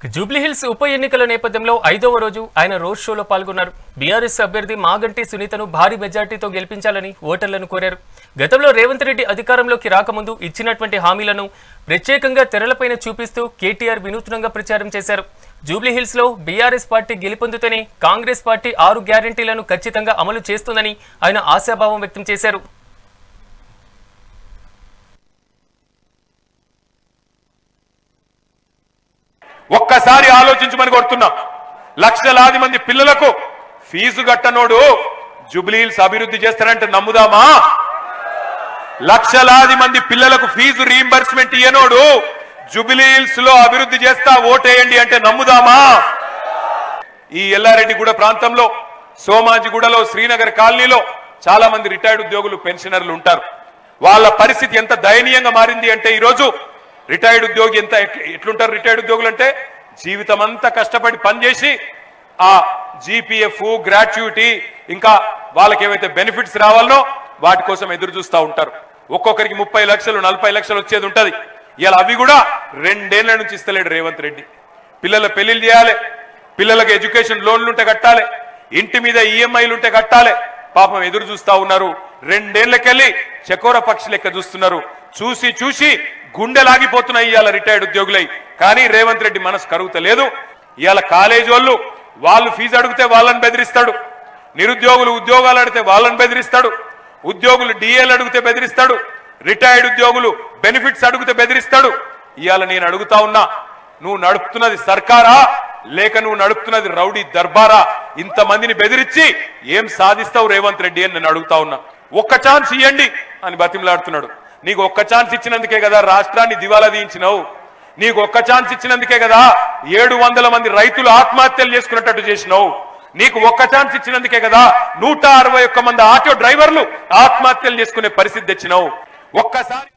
Jubilee hills ఉప ఎన్నికల నేపథ్యంలో 5వ రోజు ఆయన రోడ్ షోలో పాల్గొన్నారు. బీఆర్ఎస్ అభ్యర్థి మాగంటి సునీతను భారీ మెజార్టీతో గెలిపించాలని ఓటర్లను కోరారు. గతంలో రేవంత్ రెడ్డి అధికారంలోకి రాకముందు ఇచ్చినటువంటి హామీలను ప్రత్యేకంగా తెరలపైన చూపిస్తూ కేటీఆర్ వినూత్నంగా ప్రచారం చేశారు. జూబ్లీ హిల్స్ లో బీఆర్ఎస్ పార్టీ గెలుపొందుతూనే కాంగ్రెస్ పార్టీ 6 గ్యారెంటీలను ఖచ్చితంగా అమలు చేస్తుందని ఆయన ఆశాభావం వ్యక్తం చేశారు. ఒక్కసారి ఆలోచించమని కోరుతున్నా. లక్షలాది మంది పిల్లలకు ఫీజు కట్టనోడు జూబ్లీ హిల్స్ అభివృద్ధి చేస్తారంటే నమ్ముదామా? లక్షలాది మంది పిల్లలకు ఫీజు రీయింబర్స్మెంట్ ఇయ్యనోడు జూబ్లీ హిల్స్ లో అభివృద్ధి చేస్తా ఓటేయండి అంటే నమ్ముదామా? ఈ ఎల్లారెడ్డిగూడ ప్రాంతంలో, సోమాజిగూడలో, శ్రీనగర్ కాలనీలో చాలా మంది రిటైర్డ్ ఉద్యోగులు, పెన్షనర్లు ఉంటారు. వాళ్ళ పరిస్థితి ఎంత దయనీయంగా మారింది అంటే ఈరోజు రిటైర్డ్ ఉద్యోగి ఎట్లుంటారు? రిటైర్డ్ ఉద్యోగులు అంటే జీవితం అంతా కష్టపడి పనిచేసి ఆ జీపీఎఫ్, గ్రాట్యుటీ, ఇంకా వాళ్ళకి ఏవైతే బెనిఫిట్స్ రావాలనో వాటి కోసం ఎదురు చూస్తూ ఉంటారు. ఒక్కొక్కరికి 30 లక్షలు, 40 లక్షలు వచ్చేది ఉంటది. ఇలా అవి కూడా 2 ఏళ్ల నుంచి ఇస్తలేడు రేవంత్ రెడ్డి. పిల్లల పెళ్లిళ్ళు చేయాలి, పిల్లలకు ఎడ్యుకేషన్ లోన్లు ఉంటే కట్టాలి, ఇంటి మీద ఈఎంఐలు ఉంటే కట్టాలి. పాపం ఎదురు చూస్తా ఉన్నారు. 2 ఏళ్లకెళ్ళి చకోర పక్షి లెక్క చూస్తున్నారు. చూసి చూసి గుండెలాగిపోతున్నాయి ఇవాళ రిటైర్డ్ ఉద్యోగులై. కానీ రేవంత్ రెడ్డి మనసు కరుగుతలేదు. ఇవాళ కాలేజీ వాళ్ళు ఫీజు అడిగితే వాళ్ళని బెదిరిస్తాడు, నిరుద్యోగులు ఉద్యోగాలు అడిగితే వాళ్ళని బెదిరిస్తాడు, ఉద్యోగులు డిఏలు అడిగితే బెదిరిస్తాడు, రిటైర్డ్ ఉద్యోగులు బెనిఫిట్స్ అడిగితే బెదిరిస్తాడు. ఇవాళ నేను అడుగుతా ఉన్నా, నువ్వు నడుపుతున్నది సర్కారా లేక నువ్వు నడుపుతున్నది రౌడీ దర్బారా? ఇంతమందిని బెదిరించి ఏం సాధిస్తావు రేవంత్ రెడ్డి అని నేను అడుగుతా ఉన్నా. ఒక్క ఛాన్స్ ఇవ్వండి అని బతిమలాడుతున్నాడు. నీకు ఒక్క ఛాన్స్ ఇచ్చినందుకే కదా రాష్ట్రాన్ని దివాలా తీయించినావు. నీకు ఒక్క ఛాన్స్ ఇచ్చినందుకే కదా 700 మంది రైతులు ఆత్మహత్యలు చేసుకున్నట్టు చేసినావు. నీకు ఒక్క ఛాన్స్ ఇచ్చినందుకే కదా 161 మంది ఆటో డ్రైవర్లు ఆత్మహత్యలు చేసుకునే పరిస్థితి తెచ్చినావు. ఒక్కసారి